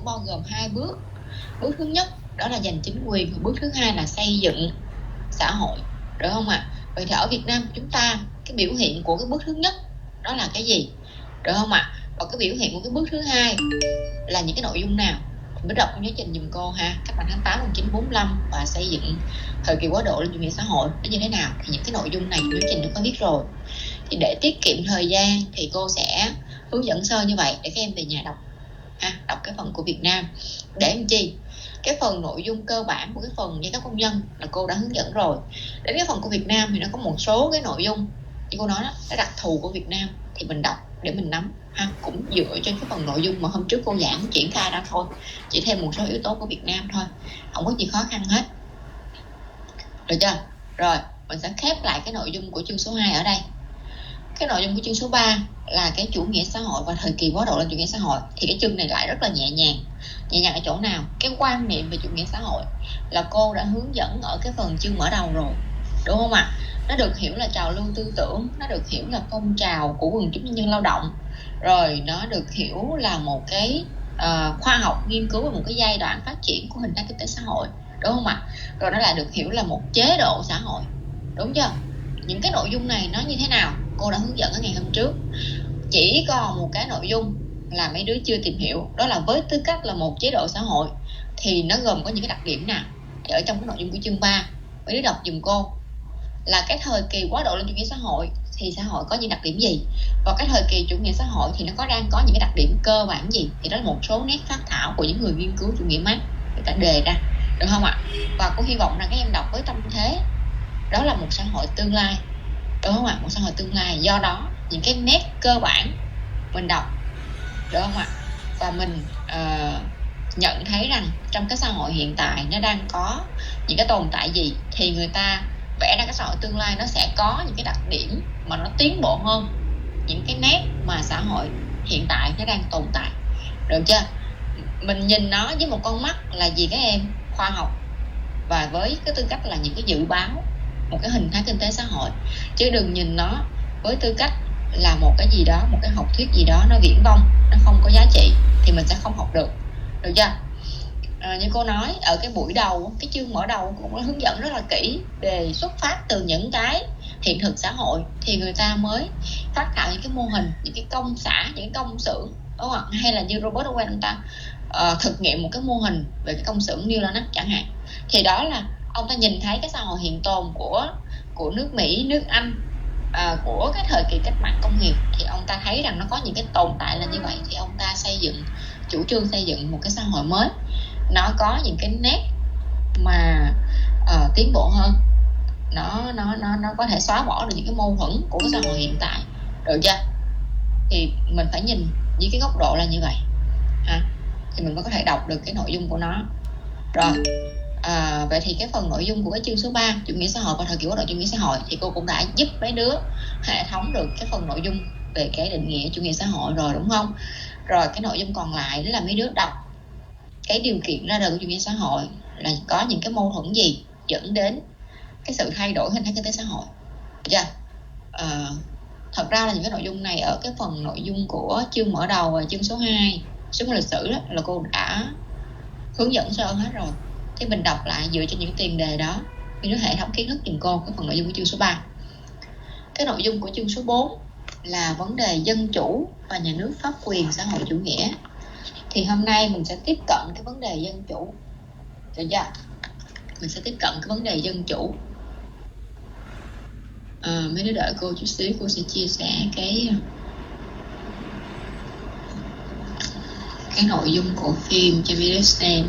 bao gồm 2 bước. Bước thứ nhất đó là giành chính quyền, và bước thứ hai là xây dựng xã hội, được không ạ? Vậy thì ở Việt Nam chúng ta cái biểu hiện của cái bước thứ nhất đó là cái gì, được không ạ? Và cái biểu hiện của cái bước thứ hai là những cái nội dung nào? Mình đọc trong giáo trình dùm cô ha. Cách mạng tháng 8 1945 và xây dựng thời kỳ quá độ lên chủ nghĩa xã hội nó như thế nào? Thì những cái nội dung này trong giáo trình nó có viết rồi. Thì để tiết kiệm thời gian thì cô sẽ hướng dẫn sơ như vậy để các em về nhà đọc ha, đọc cái phần của Việt Nam để làm chi? Cái phần nội dung cơ bản của cái phần giai cấp công dân là cô đã hướng dẫn rồi. Đến cái phần của Việt Nam thì nó có một số cái nội dung như cô nói đó, cái đặc thù của Việt Nam thì mình đọc để mình nắm ha, cũng dựa trên cái phần nội dung mà hôm trước cô giảng triển khai ra thôi, chỉ thêm một số yếu tố của Việt Nam thôi, không có gì khó khăn hết, được chưa? Rồi mình sẽ khép lại cái nội dung của chương số 2 ở đây. Cái nội dung của chương số 3 là cái chủ nghĩa xã hội và thời kỳ quá độ lên chủ nghĩa xã hội. Thì cái chương này lại rất là nhẹ nhàng. Nhẹ nhàng ở chỗ nào? Cái quan niệm về chủ nghĩa xã hội là cô đã hướng dẫn ở cái phần chương mở đầu rồi, đúng không ạ? Nó được hiểu là trào lưu tư tưởng, nó được hiểu là phong trào của quần chúng nhân dân lao động, rồi nó được hiểu là một cái khoa học nghiên cứu về một cái giai đoạn phát triển của hình thái kinh tế xã hội, đúng không ạ? Rồi nó lại được hiểu là một chế độ xã hội, đúng chưa? Những cái nội dung này nó như thế nào cô đã hướng dẫn ở ngày hôm trước. Chỉ còn một cái nội dung là mấy đứa chưa tìm hiểu, đó là với tư cách là một chế độ xã hội thì nó gồm có những cái đặc điểm nào. Thì ở trong cái nội dung của chương 3 mấy đứa đọc dùm cô là cái thời kỳ quá độ lên chủ nghĩa xã hội thì xã hội có những đặc điểm gì, và cái thời kỳ chủ nghĩa xã hội thì nó đang có những cái đặc điểm cơ bản gì. Thì đó là một số nét phát thảo của những người nghiên cứu chủ nghĩa Mác người ta đề ra, được không ạ? Và cô hy vọng rằng các em đọc với tâm thế đó là một xã hội tương lai, đúng không ạ? Một xã hội tương lai, do đó những cái nét cơ bản mình đọc, đúng không ạ? Và mình nhận thấy rằng trong cái xã hội hiện tại nó đang có những cái tồn tại gì, thì người ta vẽ ra cái xã hội tương lai nó sẽ có những cái đặc điểm mà nó tiến bộ hơn những cái nét mà xã hội hiện tại nó đang tồn tại, được chưa? Mình nhìn nó với một con mắt là gì các em? Khoa học, và với cái tư cách là những cái dự báo một cái hình thái kinh tế xã hội, chứ đừng nhìn nó với tư cách là một cái gì đó, một cái học thuyết gì đó nó viển vông, nó không có giá trị thì mình sẽ không học được, được chưa? Như cô nói ở cái buổi đầu, cái chương mở đầu cũng có hướng dẫn rất là kỹ về xuất phát từ những cái hiện thực xã hội thì người ta mới phát thảo những cái mô hình, những cái công xã, những cái công xưởng, đúng không? Hay là như Robert Owen ông ta thực nghiệm một cái mô hình về cái công xưởng New Lenox chẳng hạn. Thì đó là ông ta nhìn thấy cái xã hội hiện tồn của nước Mỹ, nước Anh, của cái thời kỳ cách mạng công nghiệp, thì ông ta thấy rằng nó có những cái tồn tại là như vậy, thì ông ta chủ trương xây dựng một cái xã hội mới, nó có những cái nét mà tiến bộ hơn, nó có thể xóa bỏ được những cái mâu thuẫn của cái xã hội hiện tại, được chưa? Thì mình phải nhìn với cái góc độ là như vậy thì mình mới có thể đọc được cái nội dung của nó. Rồi vậy thì cái phần nội dung của cái chương số 3 chủ nghĩa xã hội và thời kỳ quá độ chủ nghĩa xã hội thì cô cũng đã giúp mấy đứa hệ thống được cái phần nội dung về cái định nghĩa chủ nghĩa xã hội rồi, đúng không? Rồi cái nội dung còn lại đó là mấy đứa đọc cái điều kiện ra đời của chủ nghĩa xã hội là có những cái mâu thuẫn gì dẫn đến cái sự thay đổi hình thái kinh tế xã hội, được chưa? Thật ra là những cái nội dung này ở cái phần nội dung của chương mở đầu và chương số 2 số lịch sử đó là cô đã hướng dẫn sơ hết rồi. Thì mình đọc lại dựa trên những tiền đề đó, mình có hệ thống kiến thức dùm cô cái phần nội dung của chương số 3. Cái nội dung của chương số 4 là vấn đề dân chủ và nhà nước pháp quyền xã hội chủ nghĩa. Thì hôm nay mình sẽ tiếp cận cái vấn đề dân chủ, được chưa? Mình sẽ tiếp cận cái vấn đề dân chủ. Mấy đứa đợi cô chút xíu, cô sẽ chia sẻ cái nội dung của phim cho video xem.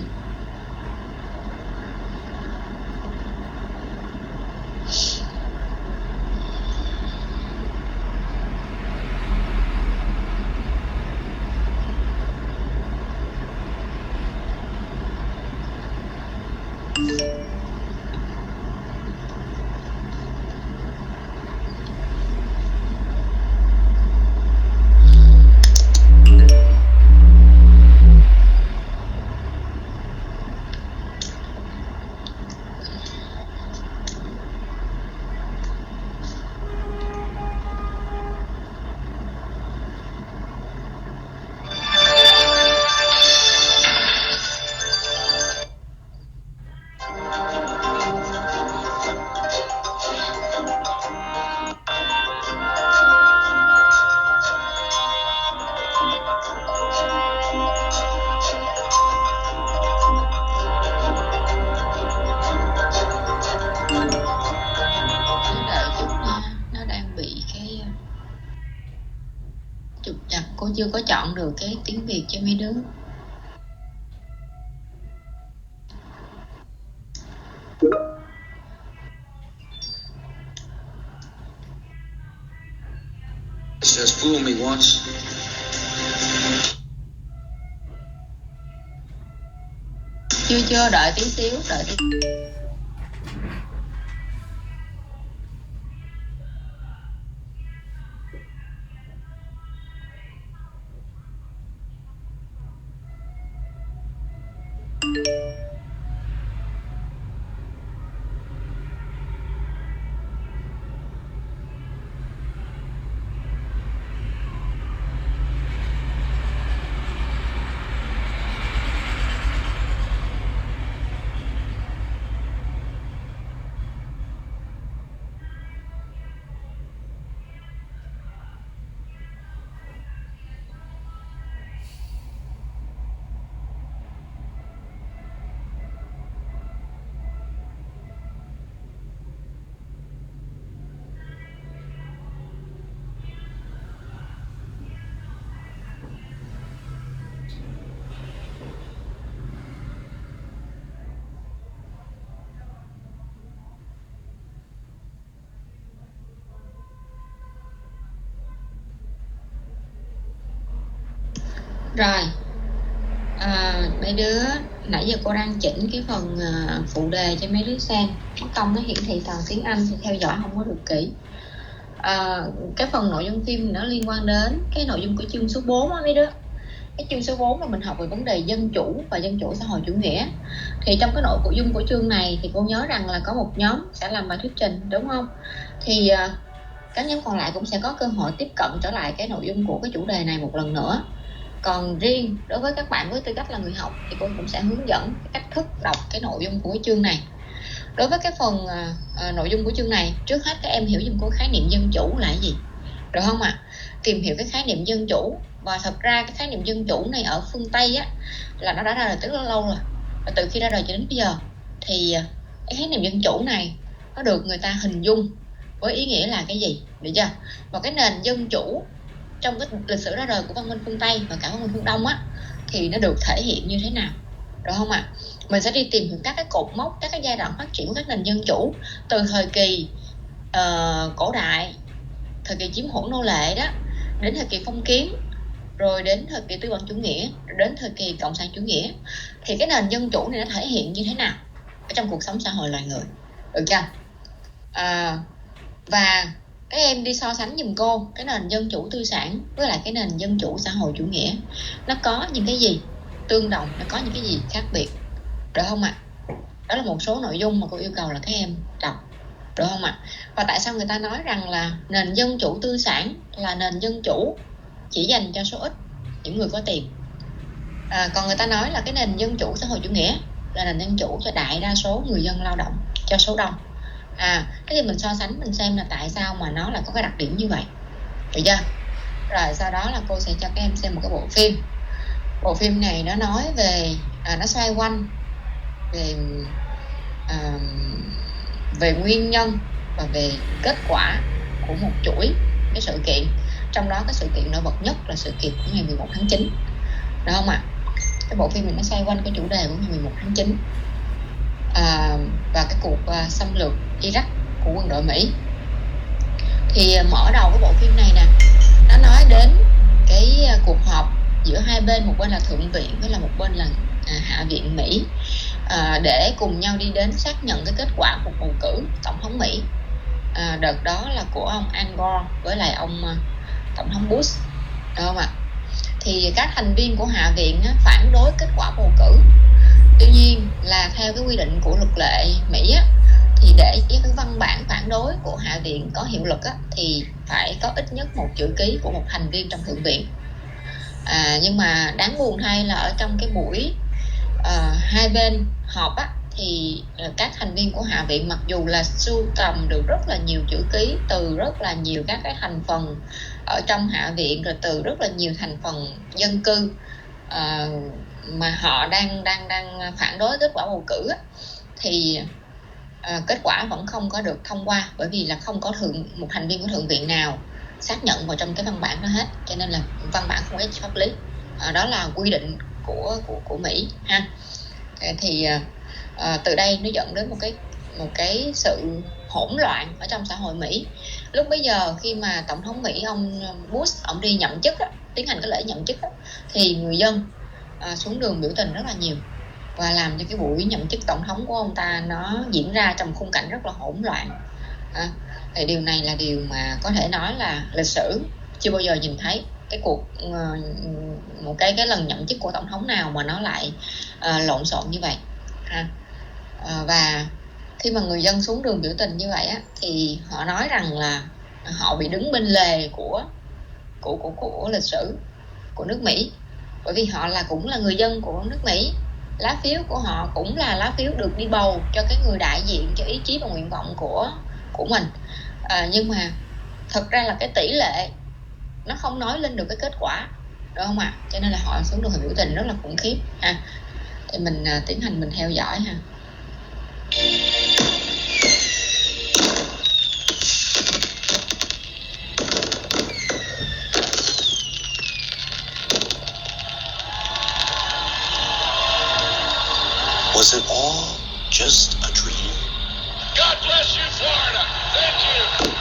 chưa có chọn được cái tiếng Việt cho mấy đứa. Just fool me once. Chưa, đợi tí xíu, đợi tí. Rồi, mấy đứa nãy giờ cô đang chỉnh cái phần phụ đề cho mấy đứa xem. Mất công nó hiển thị toàn tiếng Anh thì theo dõi không có được kỹ. Cái phần nội dung phim nó liên quan đến cái nội dung của chương số 4 á mấy đứa. Cái chương số 4 là mình học về vấn đề dân chủ và dân chủ xã hội chủ nghĩa. Thì trong cái nội dung của chương này thì cô nhớ rằng là có một nhóm sẽ làm bài thuyết trình, đúng không? Thì các nhóm còn lại cũng sẽ có cơ hội tiếp cận trở lại cái nội dung của cái chủ đề này một lần nữa. Còn riêng đối với các bạn với tư cách là người học thì cô cũng sẽ hướng dẫn cái cách thức đọc cái nội dung của cái chương này. Đối với cái phần nội dung của chương này, trước hết các em hiểu giùm cô khái niệm dân chủ là cái gì, được không ạ? Tìm hiểu cái khái niệm dân chủ. Và thật ra cái khái niệm dân chủ này ở phương Tây á, là nó đã ra đời từ rất lâu rồi. Và từ khi ra đời cho đến bây giờ thì cái khái niệm dân chủ này nó được người ta hình dung với ý nghĩa là cái gì, được chưa? Và cái nền dân chủ trong cái lịch sử ra đời của văn minh phương Tây và cả văn minh phương Đông á, thì nó được thể hiện như thế nào, được không ạ? Mình sẽ đi tìm hiểu các cái cột mốc, các cái giai đoạn phát triển của các nền dân chủ từ thời kỳ cổ đại, thời kỳ chiếm hữu nô lệ đó, đến thời kỳ phong kiến, rồi đến thời kỳ tư bản chủ nghĩa, rồi đến thời kỳ cộng sản chủ nghĩa. Thì cái nền dân chủ này nó thể hiện như thế nào ở trong cuộc sống xã hội loài người, được chưa? Và các em đi so sánh giùm cô cái nền dân chủ tư sản với lại cái nền dân chủ xã hội chủ nghĩa, nó có những cái gì tương đồng, nó có những cái gì khác biệt, được không ạ? Đó là một số nội dung mà cô yêu cầu là các em đọc, được không ạ? Và tại sao người ta nói rằng là nền dân chủ tư sản là nền dân chủ chỉ dành cho số ít, những người có tiền, còn người ta nói là cái nền dân chủ xã hội chủ nghĩa là nền dân chủ cho đại đa số người dân lao động, cho số đông. Thế thì mình so sánh, mình xem là tại sao mà nó lại có cái đặc điểm như vậy, được chưa? Rồi sau đó là cô sẽ cho các em xem một cái bộ phim. Bộ phim này nó nói về nó xoay quanh về nguyên nhân và về kết quả của một chuỗi cái sự kiện. Trong đó cái sự kiện nổi bật nhất là sự kiện của ngày 11 tháng 9, được không ạ? Cái bộ phim này nó xoay quanh cái chủ đề của ngày 11 tháng 9 và cái cuộc xâm lược Iraq của quân đội Mỹ. Thì mở đầu cái bộ phim này nè, nó nói đến cái cuộc họp giữa hai bên, một bên là thượng viện với là một bên là hạ viện Mỹ, để cùng nhau đi đến xác nhận cái kết quả cuộc bầu cử tổng thống Mỹ. Đợt đó là của ông Al Gore với lại ông tổng thống Bush, được không ạ? Thì các thành viên của hạ viện phản đối kết quả bầu cử. Tuy nhiên là theo cái quy định của luật lệ Mỹ á, thì để cái văn bản phản đối của hạ viện có hiệu lực á, thì phải có ít nhất một chữ ký của một thành viên trong thượng viện. Nhưng mà đáng buồn thay là ở trong cái buổi hai bên họp á, thì các thành viên của hạ viện mặc dù là sưu tầm được rất là nhiều chữ ký từ rất là nhiều các cái thành phần ở trong hạ viện, rồi từ rất là nhiều thành phần dân cư mà họ đang phản đối kết quả bầu cử á, thì kết quả vẫn không có được thông qua, bởi vì là không có một thành viên của thượng viện nào xác nhận vào trong cái văn bản đó hết, cho nên là văn bản không có pháp lý. Đó là quy định của Mỹ ha. Thì từ đây nó dẫn đến một cái sự hỗn loạn ở trong xã hội Mỹ. Lúc bấy giờ khi mà tổng thống Mỹ ông Bush ông đi nhậm chức tiến hành cái lễ nhậm chức thì người dân xuống đường biểu tình rất là nhiều, và làm cho cái buổi nhậm chức tổng thống của ông ta nó diễn ra trong khung cảnh rất là hỗn loạn. Thì điều này là điều mà có thể nói là lịch sử chưa bao giờ nhìn thấy cái cuộc một cái lần nhậm chức của tổng thống nào mà nó lại lộn xộn như vậy và khi mà người dân xuống đường biểu tình như vậy thì họ nói rằng là họ bị đứng bên lề của lịch sử của nước Mỹ, bởi vì họ cũng là người dân của nước Mỹ, lá phiếu của họ cũng là lá phiếu được đi bầu cho cái người đại diện cho ý chí và nguyện vọng của mình. Nhưng mà thật ra là cái tỷ lệ nó không nói lên được cái kết quả, đúng không ạ? Cho nên là họ xuống đường biểu tình rất là khủng khiếp ha. Thì mình tiến hành mình theo dõi ha. Was it all just a dream? God bless you, Florida. Thank you.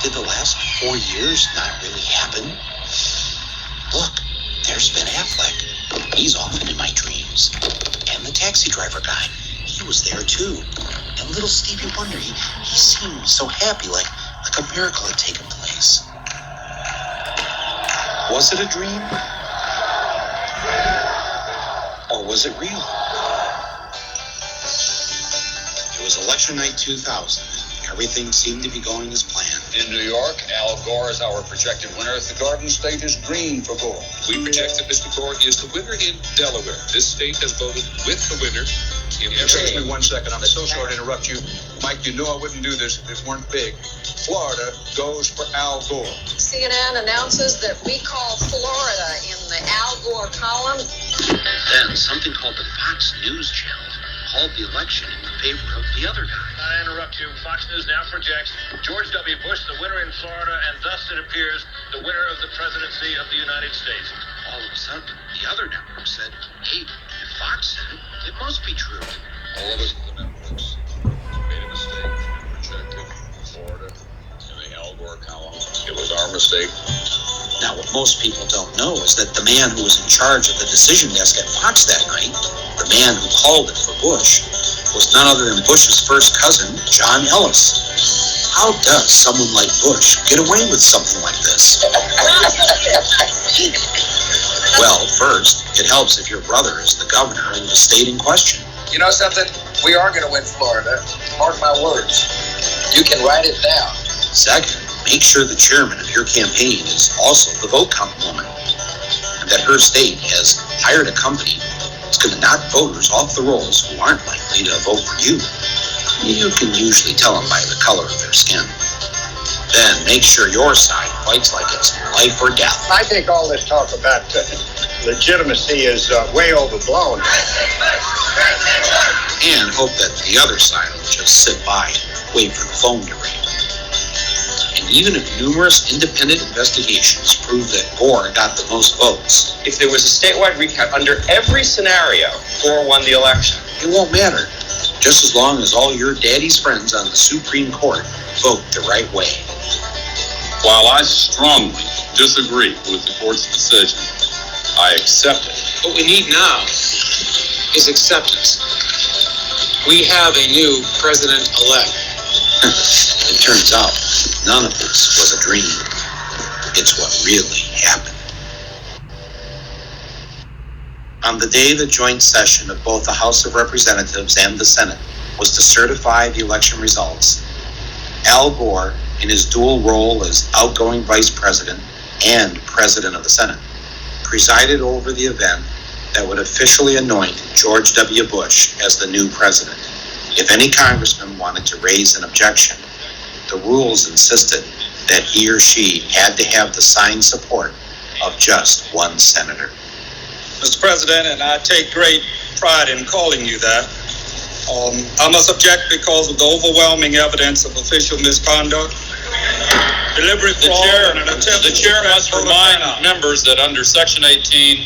Did the last 4 years not really happen? Look, there's Ben Affleck. He's often in my dreams. And the taxi driver guy, he was there too. And little Stevie Wonder, he seemed so happy, like a miracle had taken place. Was it a dream? Or was it real? It was election night 2000. Everything seemed to be going as planned. In New York, Al Gore is our projected winner. The Garden State is green for Gore. We project that Mr. Gore is the winner in Delaware. This state has voted with the winner. Excuse me 1 second. I'm so sorry to interrupt you. Mike, you know I wouldn't do this if it weren't big. Florida goes for Al Gore. CNN announces that we call Florida in the Al Gore column. Then something called the Fox News Channel called the election in favor of the other guy. I interrupt you. Fox News now projects George W. Bush the winner in Florida, and thus it appears the winner of the presidency of the United States. All of a sudden, the other network said, hey, if Fox said it, it must be true. All of us at the networks made a mistake. Projected Florida in the Al Gore column. It was our mistake. Now, what most people don't know is that the man who was in charge of the decision desk at Fox that night, the man who called it for Bush, was none other than Bush's first cousin, John Ellis. How does someone like Bush get away with something like this? Well, first, it helps if your brother is the governor in the state in question. You know something? We are going to win Florida. Mark my words. You can write it down. Second, make sure the chairman of your campaign is also the vote count woman, and that her state has hired a company that's going to knock voters off the rolls who aren't likely to vote for you. You can usually tell them by the color of their skin. Then make sure your side fights like it's life or death. I think all this talk about legitimacy is way overblown. And hope that the other side will just sit by and wait for the phone to ring. And even if numerous independent investigations prove that Gore got the most votes, if there was a statewide recount under every scenario, Gore won the election. it won't matter, just as long as all your daddy's friends on the Supreme Court vote the right way. While I strongly disagree with the court's decision, I accept it. What we need now is acceptance. We have a new president-elect. It turns out none of this was a dream. It's what really happened. On the day the joint session of both the House of Representatives and the Senate was to certify the election results, Al Gore, in his dual role as outgoing Vice President and President of the Senate, presided over the event that would officially anoint George W. Bush as the new president. If any congressman wanted to raise an objection, the rules insisted that he or she had to have the signed support of just one senator. Mr. President, and I take great pride in calling you that. I must object because of the overwhelming evidence of official misconduct. deliberate fraud, and an attempt The chair must remind members that under Section 18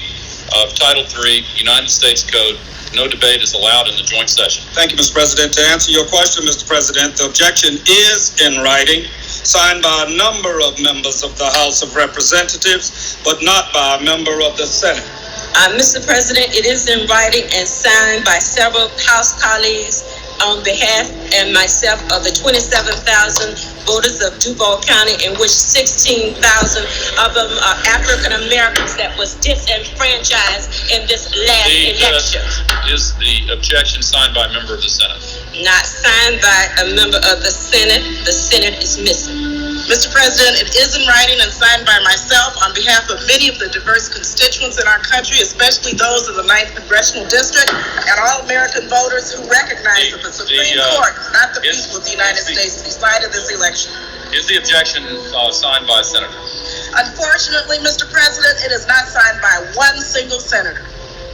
of Title III, United States Code, no debate is allowed in the joint session. Thank you, Mr. President. To answer your question, Mr. President, the objection is in writing, signed by a number of members of the House of Representatives, but not by a member of the Senate. Mr. President, it is in writing and signed by several House colleagues on behalf and myself of the 27,000 voters of Duval County, in which 16,000 of them are African Americans that was disenfranchised in this last election. Is the objection signed by a member of the Senate? Not signed by a member of the Senate. The Senate is missing. Mr. President, it is in writing and signed by myself on behalf of many of the diverse constituents in our country, especially those of the 9th Congressional District and all American voters who recognize that the Supreme Court, not the people of the United States, decided this election. Is the objection signed by a senator? Unfortunately, Mr. President, it is not signed by one single senator.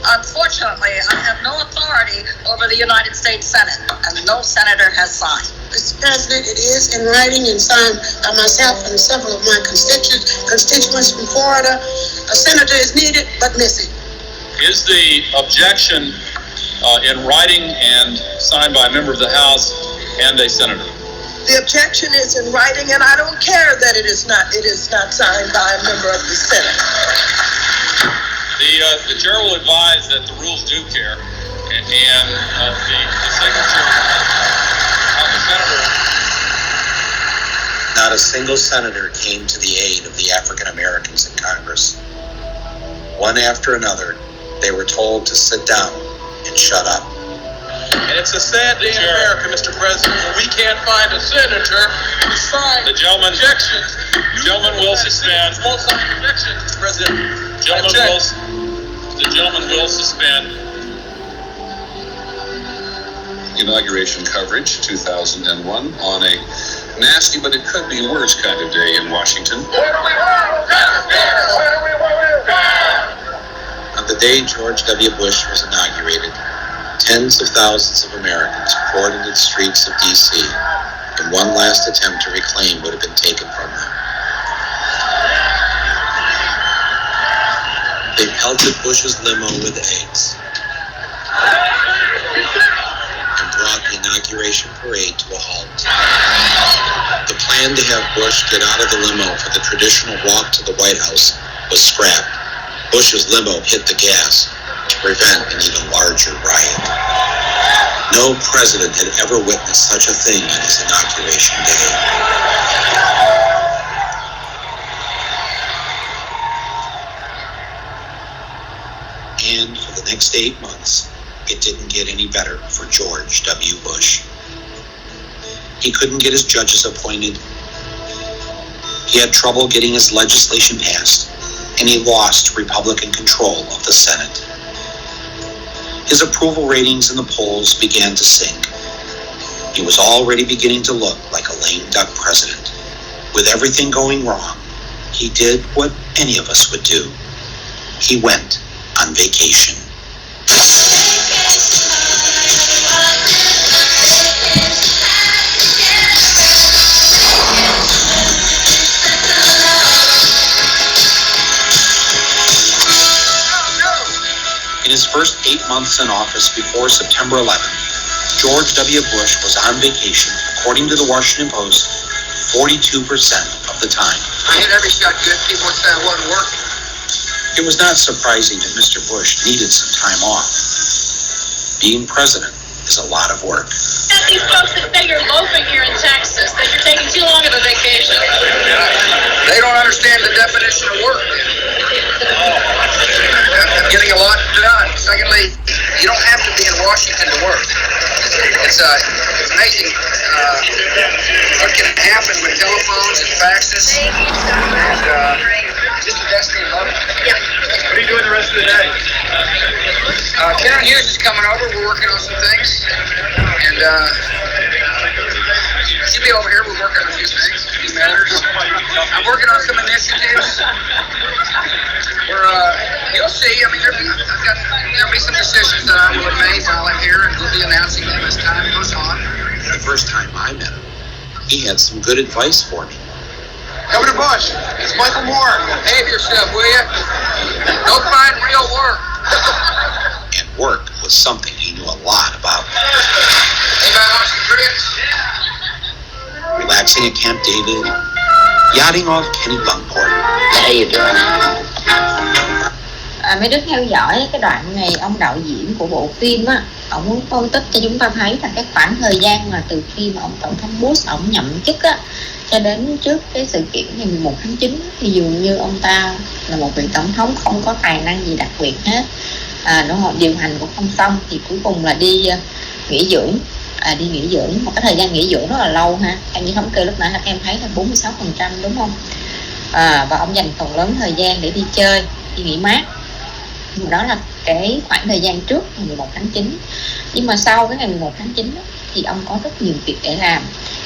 Unfortunately, I have no authority over the United States Senate, and no senator has signed. Mr. President, it is in writing and signed by myself and several of my constituents from Florida. A senator is needed, but missing. Is the objection in writing and signed by a member of the House and a senator? The objection is in writing, and I don't care that it is not signed by a member of the Senate. The chair will advise that the rules do care, and the signature of the senator. Not a single senator came to the aid of the African Americans in Congress. One after another, they were told to sit down and shut up. And it's a sad day in America, Mr. President, when we can't find a senator to sign the gentleman will suspend. Won't sign objection, Mr. President. The gentleman will suspend. Inauguration coverage 2001 on a nasty, but it could be worse kind of day in Washington. On the day George W. Bush was inaugurated, tens of thousands of Americans poured into the streets of D.C. in one last attempt to reclaim what had been taken from them. They pelted Bush's limo with eggs and brought the inauguration parade to a halt. The plan to have Bush get out of the limo for the traditional walk to the White House was scrapped. Bush's limo hit the gas to prevent an even larger riot. No president had ever witnessed such a thing on his inauguration day. And for the next 8 months, it didn't get any better for George W. Bush. He couldn't get his judges appointed. He had trouble getting his legislation passed, and he lost Republican control of the Senate. His approval ratings in the polls began to sink. He was already beginning to look like a lame duck president. With everything going wrong, he did what any of us would do. He went on vacation. In his first 8 months in office before September 11th, George W. Bush was on vacation, according to the Washington Post, 42% of the time. I hit every shot good. People would say I wasn't working. It was not surprising that Mr. Bush needed some time off. Being president is a lot of work. These folks that say you're loafing here in Texas, that you're taking too long of a vacation. They don't understand the definition of work. I'm getting a lot done. Secondly, you don't have to be in Washington to work. It's amazing what can happen with telephones and faxes. Just a destiny of it. Yeah. What are you doing the rest of the day? Karen Hughes is coming over. We're working on some things. And she'll be over here. We're working on a few things, a few matters. I'm working on some initiatives. You'll see. I mean, there'll be some decisions that I will have made while I'm here, and we'll be announcing them as time goes on. The first time I met him, he had some good advice for me. Governor Bush, it's Michael Moore. Behave yourself, will you? Go find real work. And work was something he knew a lot about. Anybody want some grits? Relaxing at Camp David, yachting off Kenny Bunkport. How you doing? Mấy đứa theo dõi cái đoạn này, ông đạo diễn của bộ phim á, ông muốn phân tích cho chúng ta thấy là cái khoảng thời gian mà từ khi mà ông tổng thống Bush ông nhậm chức á cho đến trước cái sự kiện ngày 11 tháng 9 thì dường như ông ta là một vị tổng thống không có tài năng gì đặc biệt hết. Đúng không? Điều hành cũng không xong thì cuối cùng là đi nghỉ dưỡng. Đi nghỉ dưỡng, một cái thời gian nghỉ dưỡng rất là lâu ha. Theo như thống kê lúc nãy em thấy là 46% đúng không? Và ông dành phần lớn thời gian để đi chơi, đi nghỉ mát. Đó là cái khoảng thời gian trước ngày 11 tháng 9. Nhưng mà sau cái ngày 11 tháng 9 thì ông có rất nhiều việc để làm.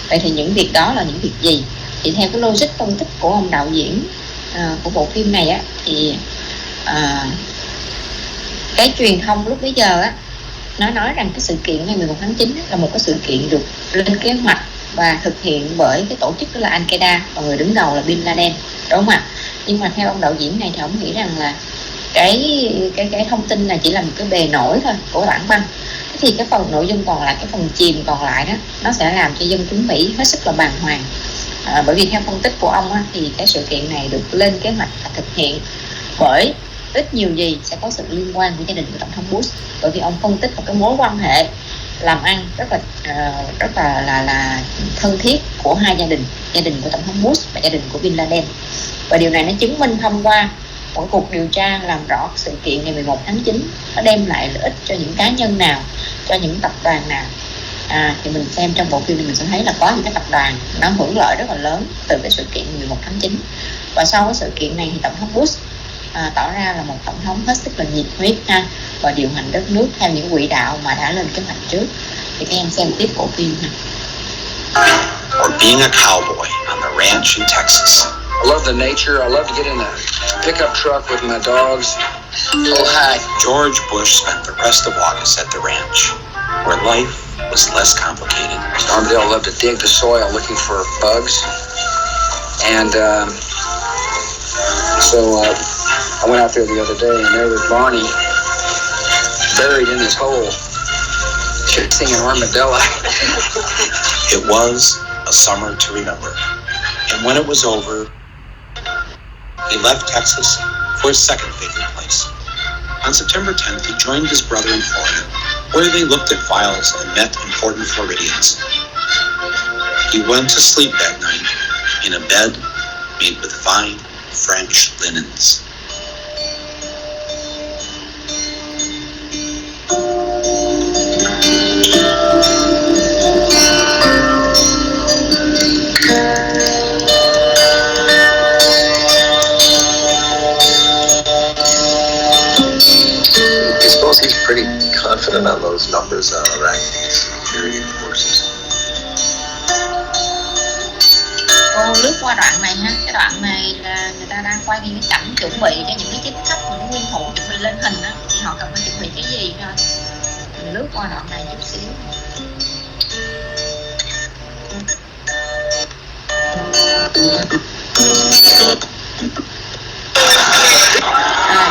Vậy thì những việc đó là những việc gì? Thì theo cái logic phân tích của ông đạo diễn của bộ phim này á, thì cái truyền thông lúc bấy giờ á, nó nói rằng cái sự kiện ngày 11 tháng 9 là một cái sự kiện được lên kế hoạch và thực hiện bởi cái tổ chức đó là Al-Qaeda và người đứng đầu là Bin Laden, đúng không ạ? Nhưng mà theo ông đạo diễn này thì ông nghĩ rằng là cái thông tin này chỉ là một cái bề nổi thôi của bản văn. Thì cái phần nội dung còn lại, cái phần chìm còn lại đó, nó sẽ làm cho dân chúng Mỹ hết sức là bàng hoàng. Bởi vì theo phân tích của ông á, thì cái sự kiện này được lên kế hoạch và thực hiện bởi ít nhiều gì sẽ có sự liên quan với gia đình của tổng thống Bush, bởi vì ông phân tích một cái mối quan hệ làm ăn rất là thân thiết của hai gia đình của tổng thống Bush và gia đình của Bin Laden. Và điều này nó chứng minh thông qua một cuộc điều tra làm rõ sự kiện ngày 11 tháng 9 nó đem lại lợi ích cho những cá nhân nào, cho những tập đoàn nào. Thì mình xem trong bộ phim thì mình sẽ thấy là có những cái tập đoàn nó hưởng lợi rất là lớn từ cái sự kiện 11 tháng 9. Và sau cái sự kiện này thì tổng thống Bush tỏ ra là một tổng thống hết sức là nhiệt huyết và điều hành đất nước theo những quỹ đạo mà đã lên kế hoạch trước. Thì các em xem tiếp bộ phim ha. Or being a cowboy on the ranch in Texas. I love the nature. I love to get in a pickup truck with my dogs. Oh, hi. George Bush spent the rest of August at the ranch, where life was less complicated. Armadale loved to dig the soil looking for bugs. And so I went out there the other day, and there was Barney buried in his hole, chasing an armadillo. It was a summer to remember. And when it was over, he left Texas for his second favorite place. On September 10th, he joined his brother in Florida, where they looked at files and met important Floridians. He went to sleep that night in a bed made with fine French linens. I suppose he's pretty confident on those numbers on Iraq security forces. Cô lướt qua đoạn này ha, cái đoạn này là người ta đang quay những cái cảnh chuẩn bị cho những cái chính khách, những cái nguyên thủ chuẩn bị lên hình á, thì họ cần phải chuẩn bị cái gì thôi. Mình lướt qua đoạn này chút xíu.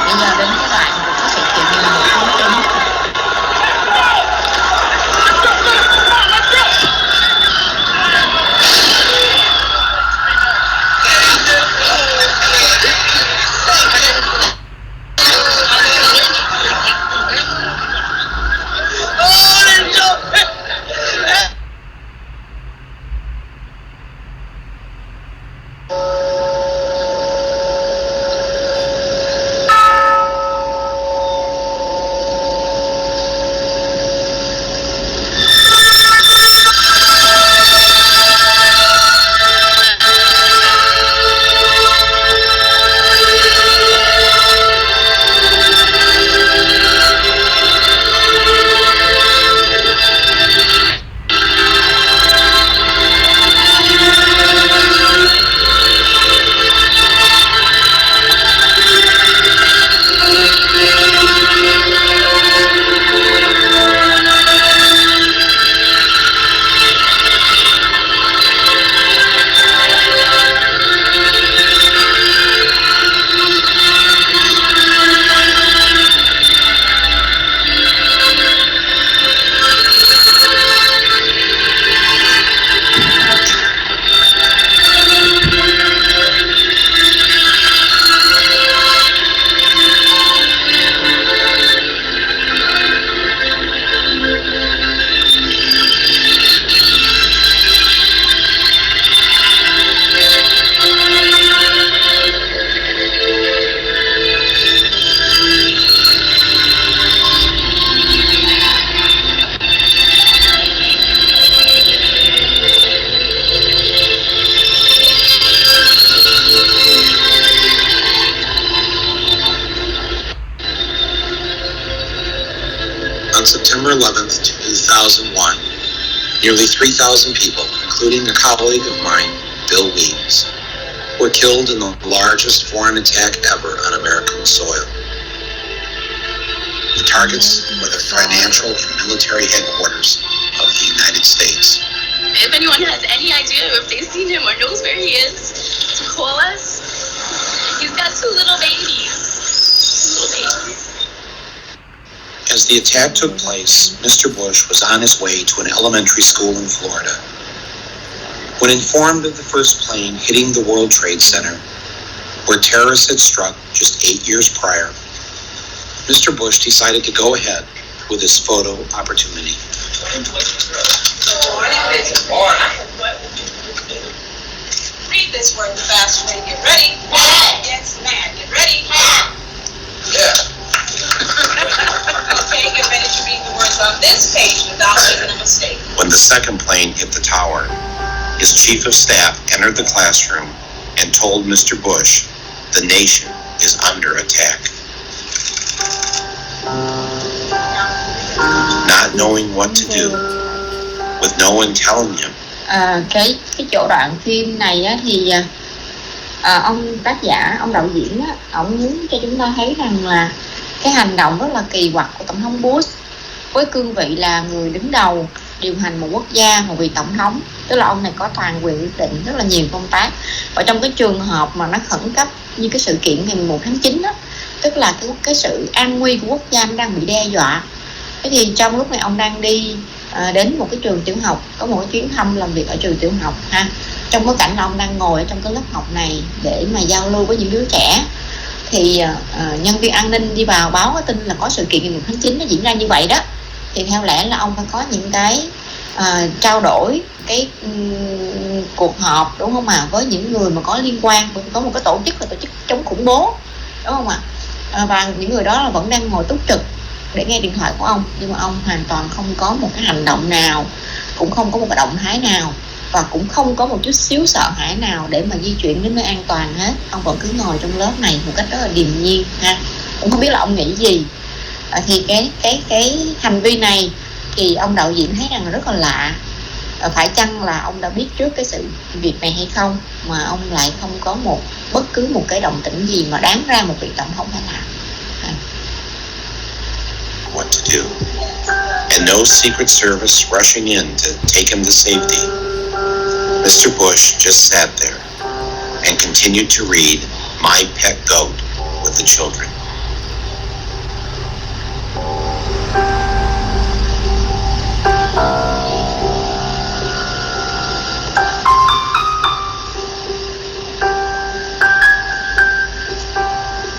Bây giờ đến cái đoạn của cái sự kiện này là một thông tin. On September 11th, 2001, nearly 3,000 people, including a colleague of mine, Bill Weems, were killed in the largest foreign attack ever on American soil. The targets were the financial and military headquarters of the United States. If anyone has any idea if they've seen him or knows where he is, to call us. He's got two little babies. As the attack took place, Mr. Bush was on his way to an elementary school in Florida. When informed of the first plane hitting the World Trade Center, where terrorists had struck just 8 years prior, Mr. Bush decided to go ahead with his photo opportunity. Read this word fast way. Get ready. Yes, ma'am. Get ready. Yeah. Okay, get ready to read the words on this page without making a mistake. When the second plane hit the tower, his chief of staff entered the classroom and told Mr. Bush, the nation is under attack. Not knowing what to do, with no one telling him. Cái chỗ đoạn phim này á, thì ông tác giả, ông đạo diễn á, ông muốn cho chúng ta thấy rằng là cái hành động rất là kỳ quặc của tổng thống Bush với cương vị là người đứng đầu điều hành một quốc gia, một vị tổng thống, tức là ông này có toàn quyền quyết định rất là nhiều công tác. Và trong cái trường hợp mà nó khẩn cấp như cái sự kiện ngày 11 tháng 9 đó, tức là cái sự an nguy của quốc gia nó đang bị đe dọa. Thế thì trong lúc này ông đang đi đến một cái trường tiểu học, có một cái chuyến thăm làm việc ở trường tiểu học ha. Trong bối cảnh là ông đang ngồi ở trong cái lớp học này để mà giao lưu với những đứa trẻ, thì nhân viên an ninh đi vào báo cái tin là có sự kiện ngày 1 tháng 9 nó diễn ra như vậy đó. Thì theo lẽ là ông phải có những cái trao đổi, cái cuộc họp, đúng không ạ, với những người mà có liên quan, có một cái tổ chức là tổ chức chống khủng bố, đúng không ạ? Và những người đó là vẫn đang ngồi túc trực để nghe điện thoại của ông, nhưng mà ông hoàn toàn không có một cái hành động nào, cũng không có một cái động thái nào, và cũng không có một chút xíu sợ hãi nào để mà di chuyển đến nơi an toàn hết. Ông vẫn cứ ngồi trong lớp này một cách rất là điềm nhiên ha. Cũng không biết là ông nghĩ gì. Thì cái hành vi này thì ông đạo diễn thấy rằng là rất là lạ. Phải chăng là ông đã biết trước cái sự việc này hay không mà ông lại không có bất cứ một cái động tĩnh gì mà đáng ra một vị tổng thống phải làm. What to do, and no Secret Service rushing in to take him to safety. Mr. Bush just sat there and continued to read My Pet Goat with the children.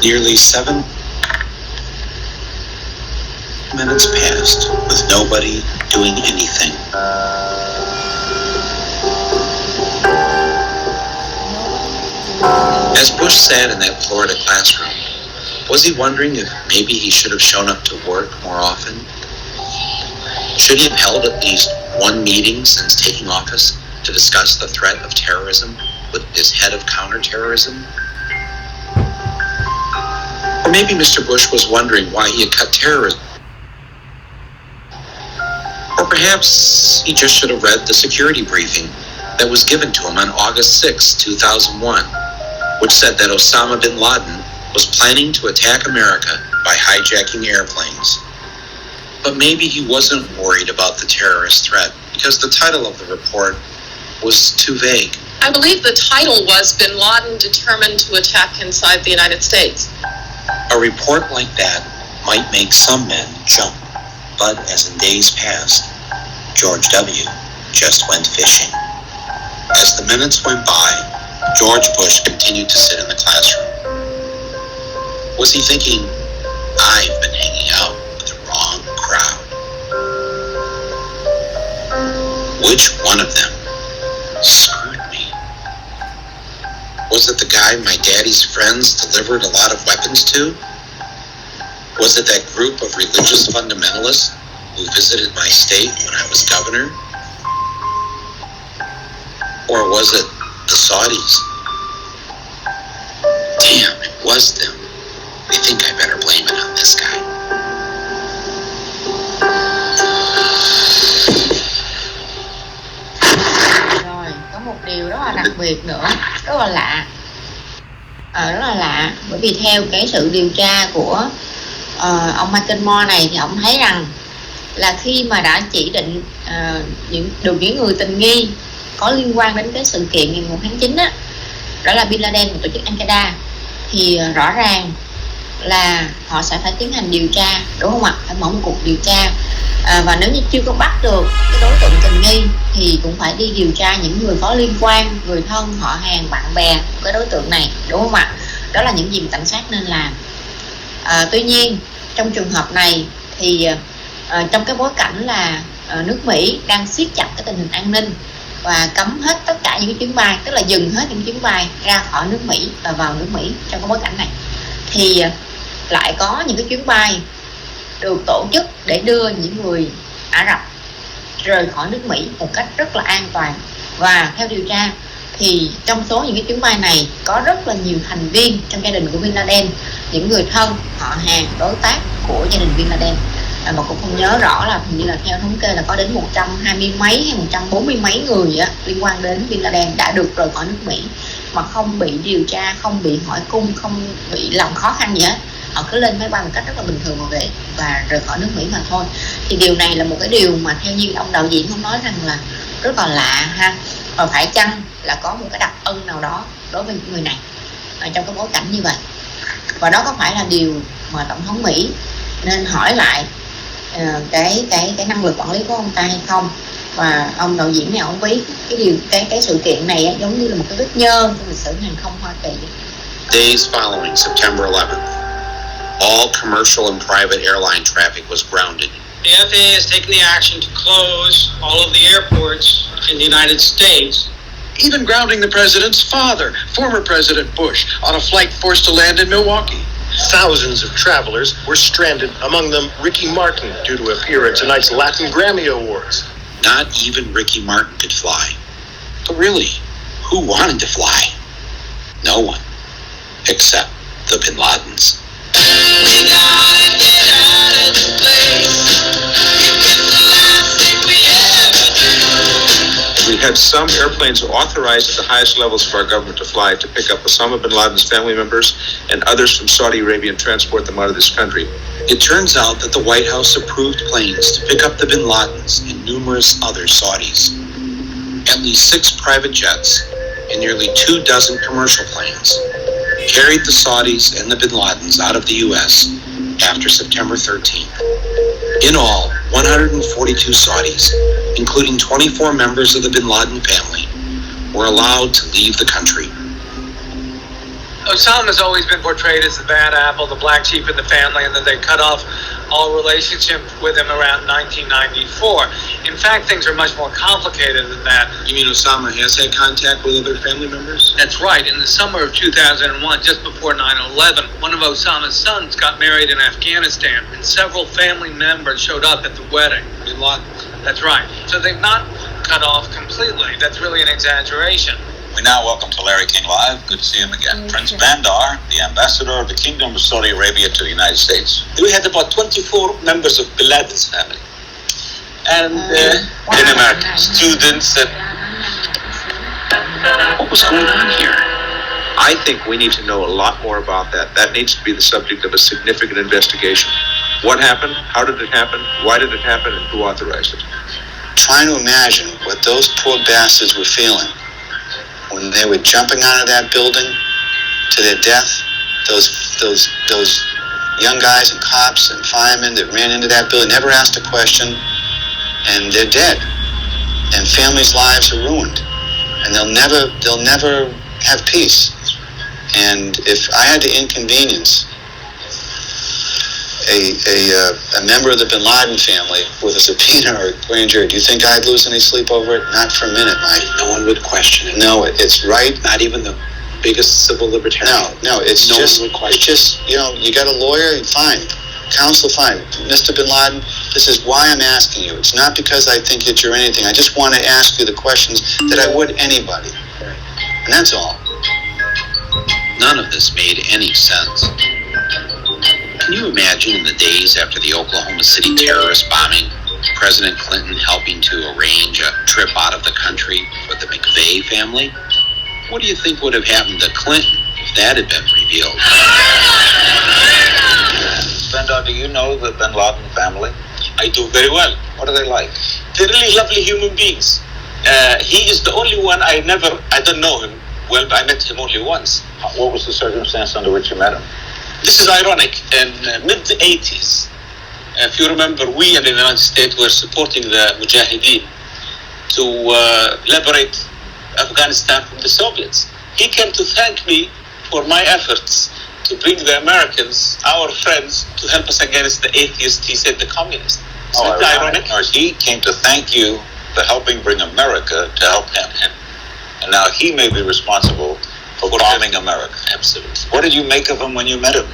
Nearly 7 minutes passed with nobody doing anything. As Bush sat in that Florida classroom, was he wondering if maybe he should have shown up to work more often? Should he have held at least one meeting since taking office to discuss the threat of terrorism with his head of counterterrorism? Or maybe Mr. Bush was wondering why he had cut terrorism. Or perhaps he just should have read the security briefing that was given to him on August 6, 2001, which said that Osama bin Laden was planning to attack America by hijacking airplanes. But maybe he wasn't worried about the terrorist threat because the title of the report was too vague. I believe the title was Bin Laden determined to attack inside the United States. A report like that might make some men jump, but as in days past, George W. just went fishing. As the minutes went by, George Bush continued to sit in the classroom. Was he thinking, I've been hanging out with the wrong crowd? Which one of them screwed me? Was it the guy my daddy's friends delivered a lot of weapons to? Was it that group of religious fundamentalists who visited my state when I was governor? Or was it the Saudis? Damn, it was them. I think I better blame it on this guy. biệt nữa, rất là lạ. Rất là lạ, bởi vì theo cái sự điều tra của ông Michael Moore này thì ông thấy rằng là khi mà đã chỉ định những người tình nghi có liên quan đến cái sự kiện ngày 1 tháng 9 á, đó là Bin Laden và tổ chức Al-Qaeda, thì rõ ràng là họ sẽ phải tiến hành điều tra, đúng không ạ? Phải mở một cuộc điều tra, và nếu như chưa có bắt được cái đối tượng tình nghi thì cũng phải đi điều tra những người có liên quan, người thân, họ hàng, bạn bè của cái đối tượng này, đúng không ạ? Đó là những gì mà cảnh sát nên làm. Tuy nhiên trong trường hợp này thì trong cái bối cảnh là nước Mỹ đang siết chặt cái tình hình an ninh và cấm hết tất cả những cái chuyến bay, tức là dừng hết những chuyến bay ra khỏi nước Mỹ và vào nước Mỹ trong cái bối cảnh này, thì lại có những cái chuyến bay được tổ chức để đưa những người Ả Rập rời khỏi nước Mỹ một cách rất là an toàn. Và theo điều tra thì trong số những cái chuyến bay này có rất là nhiều thành viên trong gia đình của Bin Laden, những người thân, họ hàng, đối tác của gia đình Bin Laden. Mà cũng không nhớ rõ là hình như là theo thống kê là có đến 120 mấy hay 140 mấy người á, liên quan đến Bin Laden đã được rời khỏi nước Mỹ mà không bị điều tra, không bị hỏi cung, không bị làm khó khăn gì hết. Họ cứ lên máy bay một cách rất là bình thường và rời khỏi nước Mỹ mà thôi. Thì điều này là một cái điều mà theo như ông đạo diễn ông nói rằng là rất là lạ ha. Và phải chăng là có một cái đặc ân nào đó đối với những người này trong cái bối cảnh như vậy, và đó có phải là điều mà tổng thống Mỹ nên hỏi lại cái năng lực quản lý của ông ta hay không. Và ông đạo diễn này ông ví cái sự kiện này giống như là một cái vết nhơ trong lịch sử hàng không Hoa Kỳ. Days following September 11th, all commercial and private airline traffic was grounded. The FAA has taken the action to close all of the airports in the United States. Even grounding the president's father, former President Bush, on a flight forced to land in Milwaukee. Thousands of travelers were stranded, among them Ricky Martin, due to appear at tonight's Latin Grammy Awards. Not even Ricky Martin could fly. But really, who wanted to fly? No one, except the Bin Ladens. We had some airplanes authorized at the highest levels of our government to fly to pick up Osama bin Laden's family members and others from Saudi Arabia and transport them out of this country. It turns out that the White House approved planes to pick up the bin Ladens and numerous other Saudis. At least 6 private jets and nearly 24 commercial planes carried the Saudis and the bin Ladens out of the U.S. after September 13th. In all, 142 Saudis, including 24 members of the bin Laden family, were allowed to leave the country. Osama's always been portrayed as the bad apple, the black sheep in the family, and that they cut off all relationship with him around 1994. In fact, things are much more complicated than that. You mean Osama has had contact with other family members? That's right. In the summer of 2001, just before 9/11, one of Osama's sons got married in Afghanistan, and several family members showed up at the wedding. Bin Laden? That's right. So they've not cut off completely. That's really an exaggeration. We now welcome to Larry King Live. Good to see him again. Prince Bandar, the ambassador of the Kingdom of Saudi Arabia to the United States. We had about 24 members of Bin Laden's family. And students. What was going on here? I think we need to know a lot more about that. That needs to be the subject of a significant investigation. What happened? How did it happen? Why did it happen? And who authorized it? Trying to imagine what those poor bastards were feeling when they were jumping out of that building to their death. Those young guys and cops and firemen that ran into that building never asked a question, and they're dead. And families' lives are ruined, and they'll never have peace. And if I had to inconvenience a member of the Bin Laden family with a subpoena or a grand jury, do you think I'd lose any sleep over it? Not for a minute, Mike. No one would question it. No, it's right. Not even the biggest civil libertarian. No, it's no just, one would question it's just, you got a lawyer, fine. Counsel, fine. Mr. Bin Laden, this is why I'm asking you. It's not because I think that you're anything. I just want to ask you the questions that I would anybody. And that's all. None of this made any sense. Can you imagine in the days after the Oklahoma City terrorist bombing, President Clinton helping to arrange a trip out of the country for the McVeigh family? What do you think would have happened to Clinton if that had been revealed? Benda, do you know the Bin Laden family? I do very well. What are they like? They're really lovely human beings. He is the only one I don't know him well, but I met him only once. What was the circumstance under which you met him? This is ironic. In mid-80s, if you remember, we in the United States were supporting the Mujahideen to liberate Afghanistan from the Soviets. He came to thank me for my efforts to bring the Americans, our friends, to help us against the atheists, he said, the communists. So it's ironic. He came to thank you for helping bring America to help him. And now he may be responsible for bombing America. Absolutely. What did you make of him when you met him?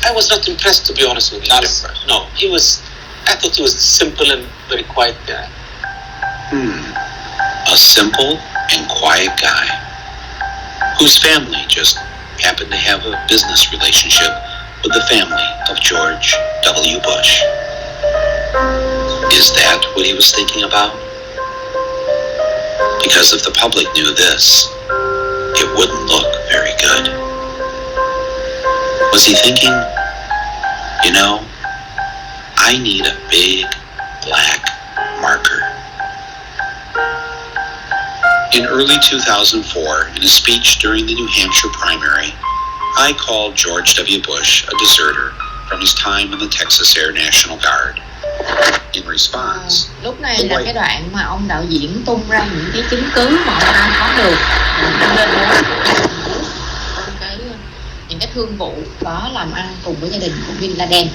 I was not impressed, to be honest with you. Not impressed? No, I thought he was simple and very quiet guy. A simple and quiet guy whose family just happened to have a business relationship with the family of George W. Bush. Is that what he was thinking about? Because if the public knew this, it wouldn't look very good. Was he thinking, you know, I need a big black marker? In early 2004, in a speech during the New Hampshire primary, I called George W. Bush a deserter from his time in the Texas Air National Guard. In response, lúc này là cái đoạn mà ông đạo diễn tung ra những cái chứng cứ mà ông ta có được những cái thương vụ có làm ăn cùng với gia đình của Bin Laden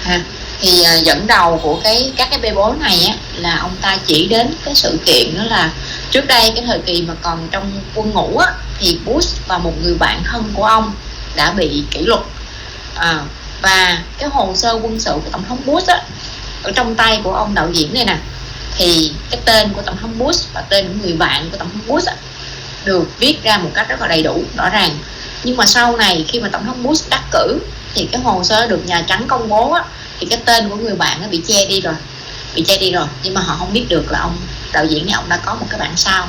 ha. Thì dẫn đầu của các cái bê bối này á, là ông ta chỉ đến cái sự kiện đó là trước đây cái thời kỳ mà còn trong quân ngũ á, thì Bush và một người bạn thân của ông đã bị kỷ luật, và cái hồ sơ quân sự của tổng thống Bush á, ở trong tay của ông đạo diễn này nè, thì cái tên của tổng thống Bush và tên của người bạn của tổng thống Bush á, được viết ra một cách rất là đầy đủ, rõ ràng. Nhưng mà sau này khi mà tổng thống Bush đắc cử thì cái hồ sơ được Nhà Trắng công bố á, thì cái tên của người bạn nó bị che đi rồi, nhưng mà họ không biết được là ông đạo diễn này ông đã có một cái bản sao.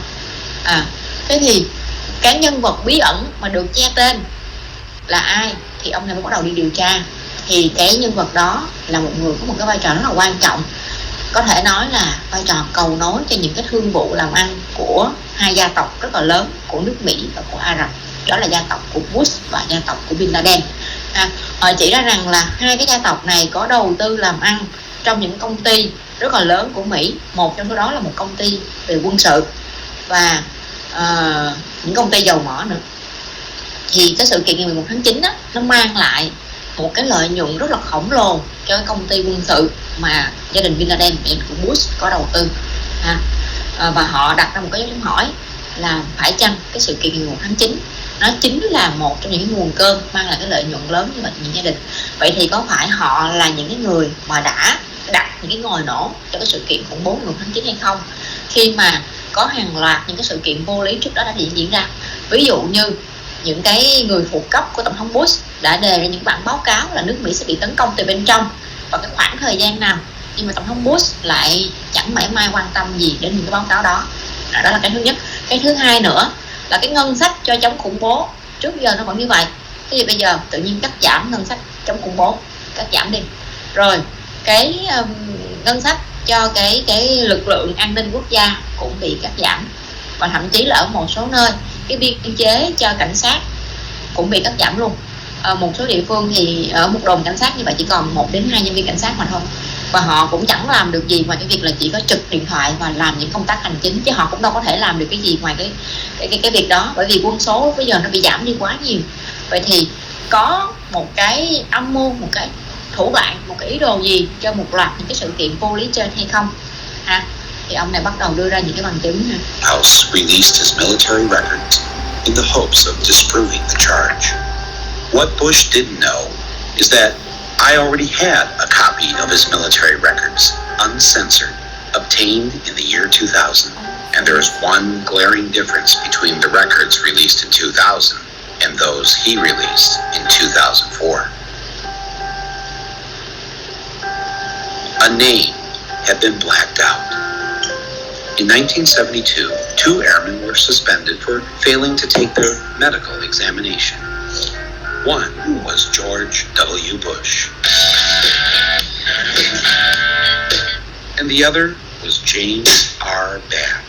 Thế thì cái nhân vật bí ẩn mà được che tên là ai thì ông này mới bắt đầu đi điều tra. Thì cái nhân vật đó là một người có một cái vai trò rất là quan trọng, có thể nói là vai trò cầu nối cho những cái thương vụ làm ăn của hai gia tộc rất là lớn của nước Mỹ và của Ả Rập, đó là gia tộc của Bush và gia tộc của Bin Laden. Họ chỉ ra rằng là hai cái gia tộc này có đầu tư làm ăn trong những công ty rất là lớn của Mỹ, một trong số đó là một công ty về quân sự và những công ty dầu mỏ nữa. Thì cái sự kiện ngày 11 tháng 9 đó, nó mang lại một cái lợi nhuận rất là khổng lồ cho cái công ty quân sự mà gia đình Bin Laden của Bush có đầu tư. Và họ đặt ra một cái dấu chấm hỏi là phải chăng cái sự kiện ngày 11 tháng 9 nó chính là một trong những cái nguồn cơn mang lại cái lợi nhuận lớn như vậy những gia đình. Vậy thì có phải họ là những cái người mà đã đặt những cái ngòi nổ cho cái sự kiện khủng bố 11 tháng 9 hay không, khi mà có hàng loạt những cái sự kiện vô lý trước đó đã diễn ra. Ví dụ như những cái người phụ cấp của tổng thống Bush đã đề ra những bản báo cáo là nước Mỹ sẽ bị tấn công từ bên trong vào cái khoảng thời gian nào, nhưng mà tổng thống Bush lại chẳng mảy may quan tâm gì đến những cái báo cáo đó. Đó là cái thứ nhất. Cái thứ hai nữa là cái ngân sách cho chống khủng bố trước giờ nó vẫn như vậy, thế thì bây giờ tự nhiên cắt giảm ngân sách chống khủng bố, cắt giảm đi. Rồi cái ngân sách cho cái lực lượng an ninh quốc gia cũng bị cắt giảm, và thậm chí là ở một số nơi cái biên chế cho cảnh sát cũng bị cắt giảm luôn. Ở một số địa phương thì ở một đồn cảnh sát như vậy chỉ còn 1 đến 2 nhân viên cảnh sát mà thôi, và họ cũng chẳng làm được gì ngoài cái việc là chỉ có trực điện thoại và làm những công tác hành chính, chứ họ cũng đâu có thể làm được cái gì ngoài cái việc đó, bởi vì quân số bây giờ nó bị giảm đi quá nhiều. Vậy thì có một cái âm mưu, một cái thủ đoạn, một cái ý đồ gì cho một loạt những cái sự kiện vô lý trên hay không thì ông này bắt đầu đưa ra những cái bằng chứng. House released his military records in the hopes of disproving the charge. What Bush didn't know is that I already had a copy of his military records, uncensored, obtained in the year 2000, and there is one glaring difference between the records released in 2000 and those he released in 2004. A name had been blacked out. In 1972, 2 airmen were suspended for failing to take their medical examination. One was George W. Bush, and the other was James R. Bath.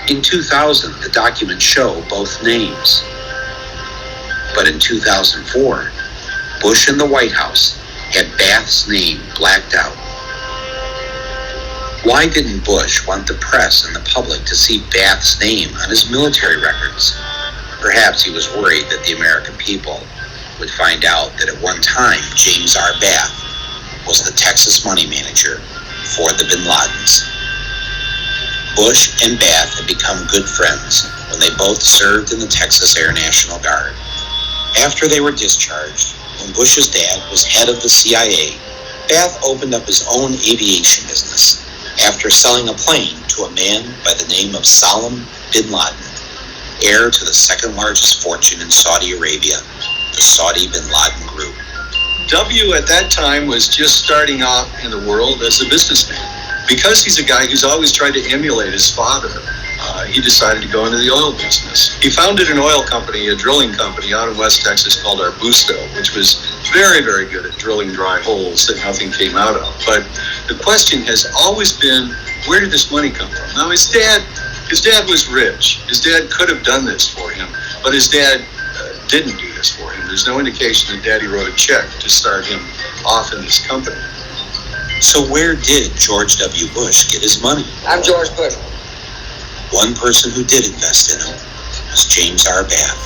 In 2000, the documents show both names. But in 2004, Bush in the White House had Bath's name blacked out. Why didn't Bush want the press and the public to see Bath's name on his military records? Perhaps he was worried that the American people would find out that at one time James R. Bath was the Texas money manager for the Bin Ladens. Bush and Bath had become good friends when they both served in the Texas Air National Guard. After they were discharged, when Bush's dad was head of the CIA, Bath opened up his own aviation business after selling a plane to a man by the name of Salam bin Laden, heir to the second largest fortune in Saudi Arabia, the Saudi bin Laden Group. W at that time was just starting off in the world as a businessman. Because he's a guy who's always tried to emulate his father, he decided to go into the oil business. He founded an oil company, a drilling company out in West Texas called Arbusto, which was very, very good at drilling dry holes that nothing came out of. But the question has always been, where did this money come from? Now, his dad was rich. His dad could have done this for him, but his dad didn't do this for him. There's no indication that Daddy wrote a check to start him off in this company. So where did George W. Bush get his money? I'm George Bush. One person who did invest in him was James R. Bath.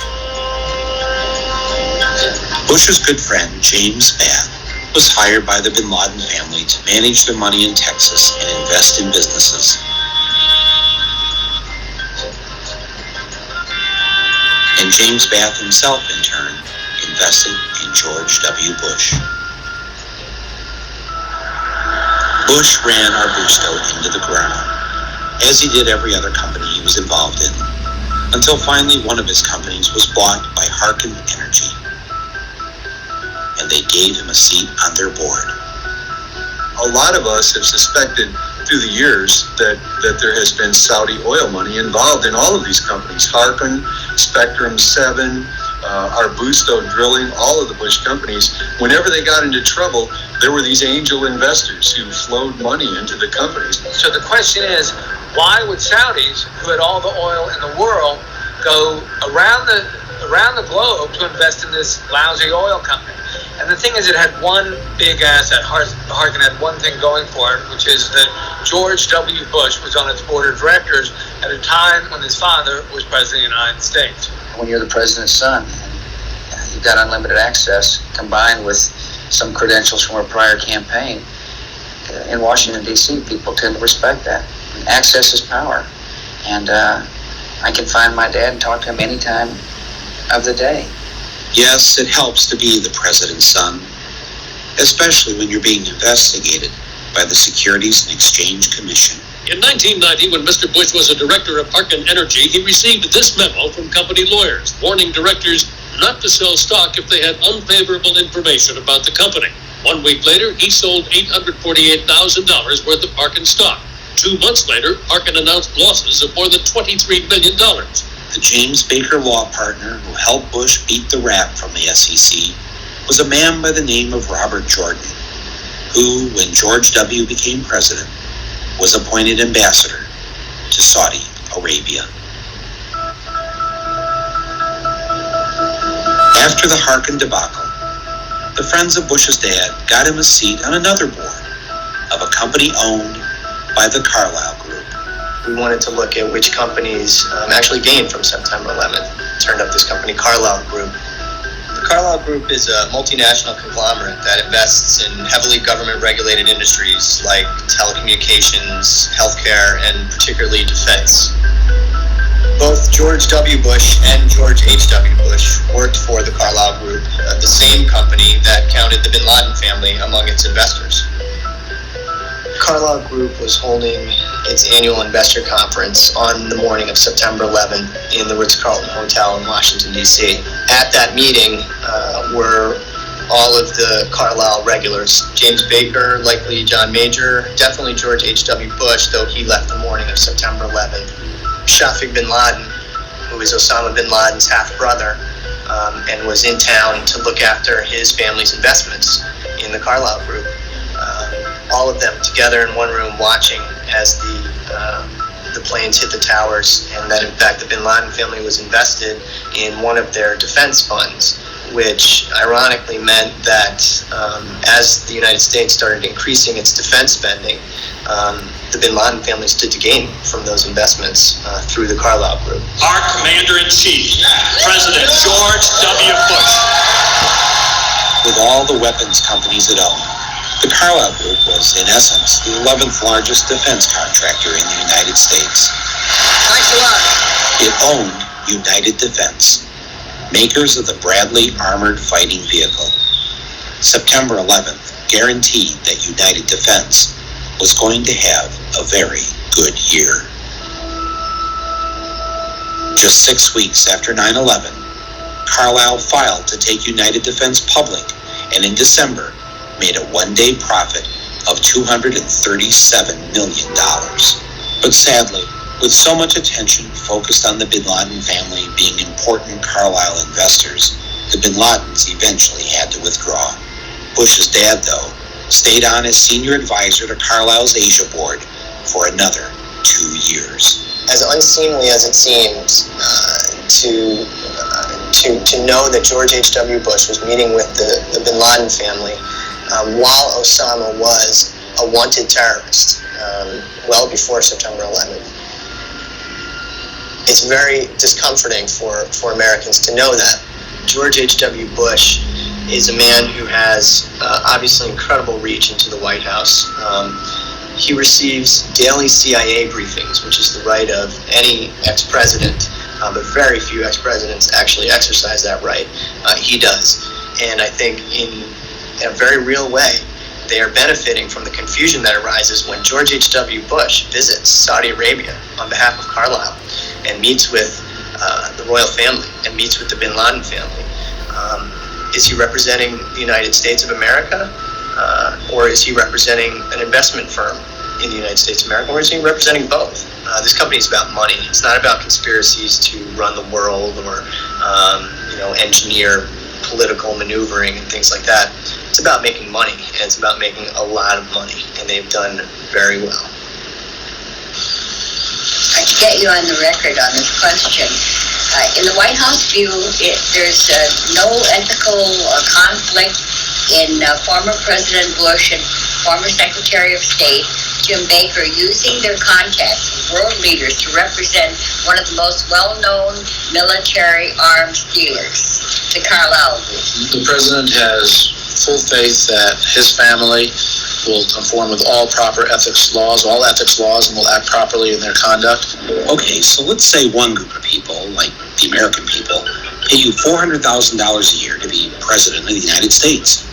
Bush's good friend, James Bath, was hired by the Bin Laden family to manage their money in Texas and invest in businesses. And James Bath himself, in turn, invested in George W. Bush. Bush ran Arbusto into the ground, as he did every other company he was involved in, until finally one of his companies was bought by Harken Energy, and they gave him a seat on their board. A lot of us have suspected through the years that there has been Saudi oil money involved in all of these companies. Harken, Spectrum 7, Arbusto Drilling, all of the Bush companies. Whenever they got into trouble, there were these angel investors who flowed money into the companies. So the question is, why would Saudis, who had all the oil in the world, go around the globe to invest in this lousy oil company? And the thing is, it had one big asset. Harken had one thing going for it, which is that George W. Bush was on its board of directors at a time when his father was president of the United States. When you're the president's son, you've got unlimited access, combined with some credentials from a prior campaign. In Washington, D.C., people tend to respect that. Access is power. And I can find my dad and talk to him any time of the day. Yes, it helps to be the president's son, especially when you're being investigated by the Securities and Exchange Commission. In 1990, when Mr. Bush was a director of Harken Energy, he received this memo from company lawyers, warning directors not to sell stock if they had unfavorable information about the company. 1 week later, he sold $848,000 worth of Harken stock. 2 months later, Harken announced losses of more than $23 million. The James Baker law partner who helped Bush beat the rap from the SEC was a man by the name of Robert Jordan, who, when George W. became president, was appointed ambassador to Saudi Arabia. After the Harken debacle, the friends of Bush's dad got him a seat on another board of a company owned by the Carlyle Group. We wanted to look at which companies actually gained from September 11th. Turned up this company, Carlyle Group. The Carlyle Group is a multinational conglomerate that invests in heavily government-regulated industries like telecommunications, healthcare, and particularly defense. Both George W. Bush and George H.W. Bush worked for the Carlyle Group, the same company that counted the Bin Laden family among its investors. Carlyle Group was holding its annual investor conference on the morning of September 11th in the Ritz-Carlton Hotel in Washington, D.C. At that meeting were all of the Carlisle regulars. James Baker, likely John Major, definitely George H.W. Bush, though he left the morning of September 11th. Shafiq bin Laden, who is Osama bin Laden's half-brother, and was in town to look after his family's investments in the Carlisle Group. All of them together in one room watching as the planes hit the towers, and that in fact the bin Laden family was invested in one of their defense funds, which ironically meant that as the United States started increasing its defense spending, the bin Laden family stood to gain from those investments through the Carlisle Group. Our Commander-in-Chief, President George W. Bush. With all the weapons companies it owned, the Carlisle Group was, in essence, the 11th largest defense contractor in the United States. Thanks a lot. It owned United Defense, makers of the Bradley Armored Fighting Vehicle. September 11th guaranteed that United Defense was going to have a very good year. Just 6 weeks after 9/11, Carlisle filed to take United Defense public, and in December made a one-day profit of $237 million. But sadly, with so much attention focused on the bin Laden family being important Carlisle investors, the bin Ladens eventually had to withdraw. Bush's dad, though, stayed on as senior advisor to Carlisle's Asia board for another 2 years. As unseemly as it seems to know that George H.W. Bush was meeting with the bin Laden family while Osama was a wanted terrorist well before September 11th. It's very discomforting for Americans to know that. George H.W. Bush is a man who has obviously incredible reach into the White House. He receives daily CIA briefings, which is the right of any ex-president, but very few ex-presidents actually exercise that right. He does. And I think in a very real way, they are benefiting from the confusion that arises when George H.W. Bush visits Saudi Arabia on behalf of Carlisle and meets with the royal family and meets with the bin Laden family. Is he representing the United States of America? Or is he representing an investment firm in the United States of America? Or is he representing both? This company is about money. It's not about conspiracies to run the world or engineer political maneuvering and things like that. It's about making money, and it's about making a lot of money, and they've done very well. To get you on the record on this question, in the White House view, there's no ethical conflict in former President Bush and former Secretary of State Jim Baker using their contacts with world leaders to represent one of the most well-known military arms dealers, the Carlisle Group. The President has full faith that his family will conform with all proper ethics laws, and will act properly in their conduct. Okay, so let's say one group of people, like the American people, pay you $400,000 a year to be President of the United States.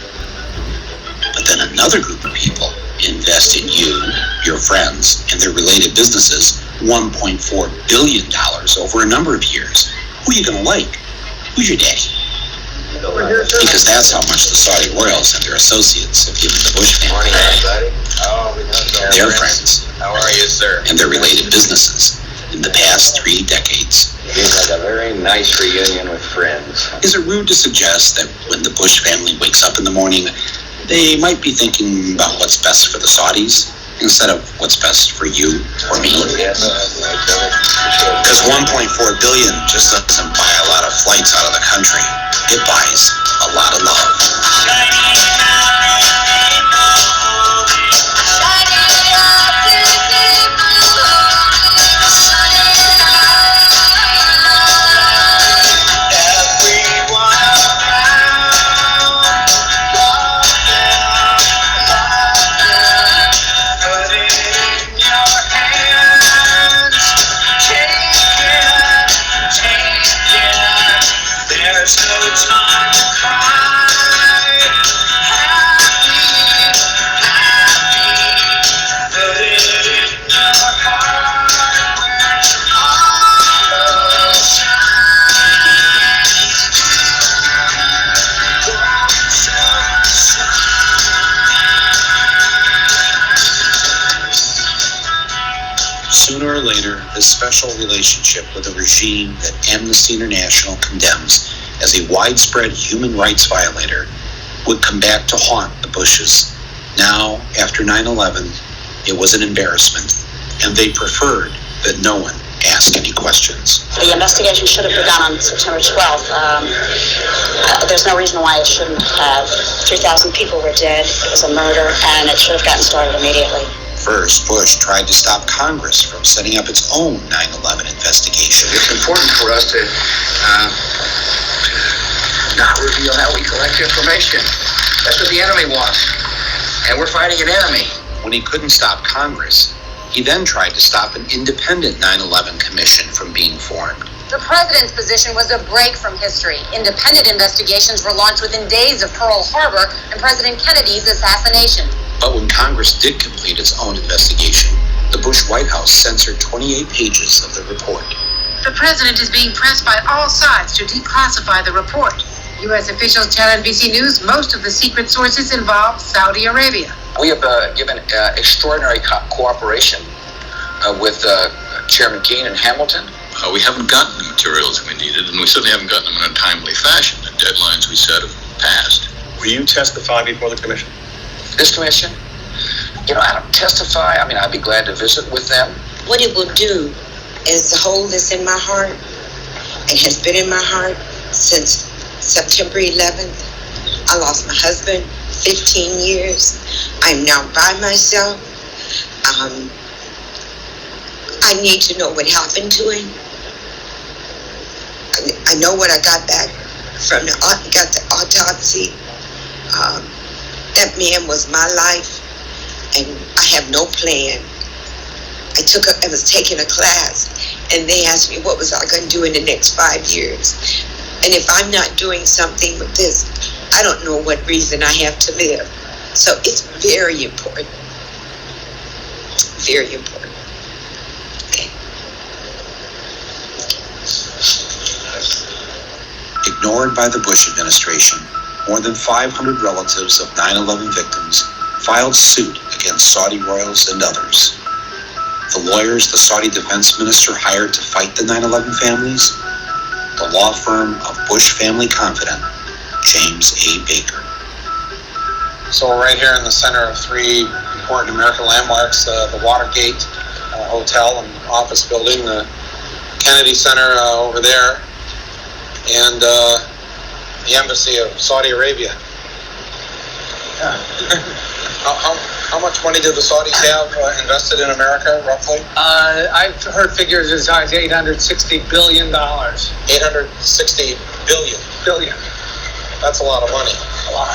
But then another group of people invest in you, your friends, and their related businesses $1.4 billion over a number of years. Who are you going to like? Who's your daddy? Because that's how much the Saudi royals and their associates have given the Bush family. Their friends. How are you, sir? And their related businesses in the past 3 decades. Seems like a very nice reunion with friends. Is it rude to suggest that when the Bush family wakes up in the morning, they might be thinking about what's best for the Saudis instead of what's best for you or me? Because $1.4 billion just doesn't buy a lot of flights out of the country. It buys a lot of love. There's no time to cry. Happy Sooner or later, this special relationship with a regime that Amnesty International condemns as a widespread human rights violator would come back to haunt the Bushes. Now, after 9/11, it was an embarrassment, and they preferred that no one ask any questions. The investigation should have begun on September 12th. There's no reason why it shouldn't have. 3,000 people were dead. It was a murder, and it should have gotten started immediately. First, Bush tried to stop Congress from setting up its own 9/11 investigation. It's important for us to not reveal how we collect information. That's what the enemy wants. And we're fighting an enemy. When he couldn't stop Congress, he then tried to stop an independent 9/11 commission from being formed. The president's position was a break from history. Independent investigations were launched within days of Pearl Harbor and President Kennedy's assassination. But when Congress did complete its own investigation, the Bush White House censored 28 pages of the report. The president is being pressed by all sides to declassify the report. U.S. officials tell NBC News most of the secret sources involve Saudi Arabia. We have given extraordinary cooperation with Chairman Keane and Hamilton. We haven't gotten the materials we needed, and we certainly haven't gotten them in a timely fashion. The deadlines we set have passed. Will you testify before the commission? This commission, I don't testify. I mean, I'd be glad to visit with them. What it will do is hold this in my heart and has been in my heart since September 11th. I lost my husband, 15 years. I'm now by myself. I need to know what happened to him. I know what I got back from the autopsy. That man was my life, and I have no plan. I was taking a class, and they asked me what was I going to do in the next 5 years. And if I'm not doing something with this, I don't know what reason I have to live. So it's very important. Very important. Okay. Ignored by the Bush administration, more than 500 relatives of 9/11 victims filed suit against Saudi royals and others. The lawyers the Saudi defense minister hired to fight the 9/11 families, the law firm of Bush family confidant, James A. Baker. So we're right here in the center of three important American landmarks, the Watergate Hotel and office building, the Kennedy Center over there, and the Embassy of Saudi Arabia. Yeah. How much money do the Saudis have invested in America, roughly? I've heard figures as high as $860 billion. 860 billion. Billion. That's a lot of money. A lot.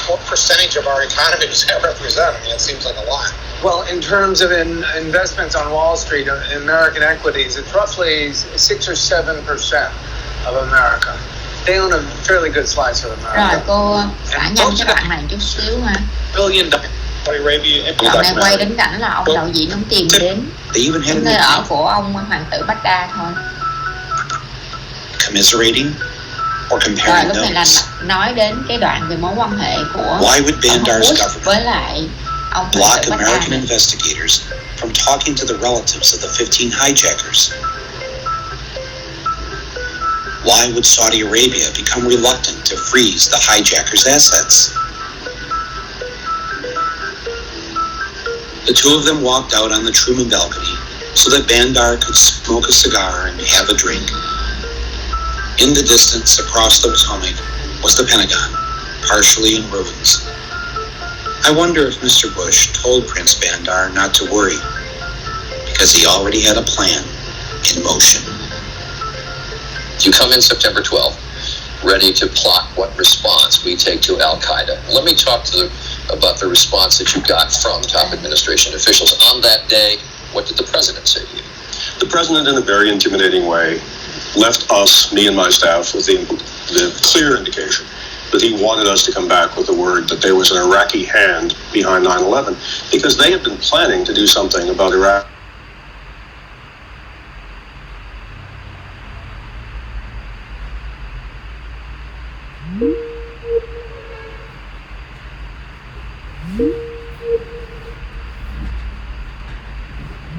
What percentage of our economy does that represent? I mean, it seems like a lot. Well, in terms of investments on Wall Street, in American equities, it's roughly 6 or 7% of America. They own a fairly good slice of America. Rồi cô xả nhanh cái đoạn này chút xíu ha. Billion Arabia. Đoạn này quay đến cảnh là ông đạo diễn ông tìm đến nơi ở của ông hoàng tử Baghdad thôi. Commiserating or comparing lúc này là notes. nói đến cái đoạn về mối quan hệ của Why would Bandar's Bush government với lại ông hoàng block tử Baghdad? American investigators from talking to the relatives of the 15 hijackers? Why would Saudi Arabia become reluctant to freeze the hijackers' assets? The two of them walked out on the Truman balcony so that Bandar could smoke a cigar and have a drink. In the distance, across the Potomac, was the Pentagon, partially in ruins. I wonder if Mr. Bush told Prince Bandar not to worry, because he already had a plan in motion. You come in September 12th, ready to plot what response we take to Al-Qaeda. Let me talk about the response that you got from top administration officials. On that day, what did the president say to you? The president, in a very intimidating way, left us, me and my staff, with the clear indication that he wanted us to come back with the word that there was an Iraqi hand behind 9/11, because they had been planning to do something about Iraq.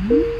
Bye.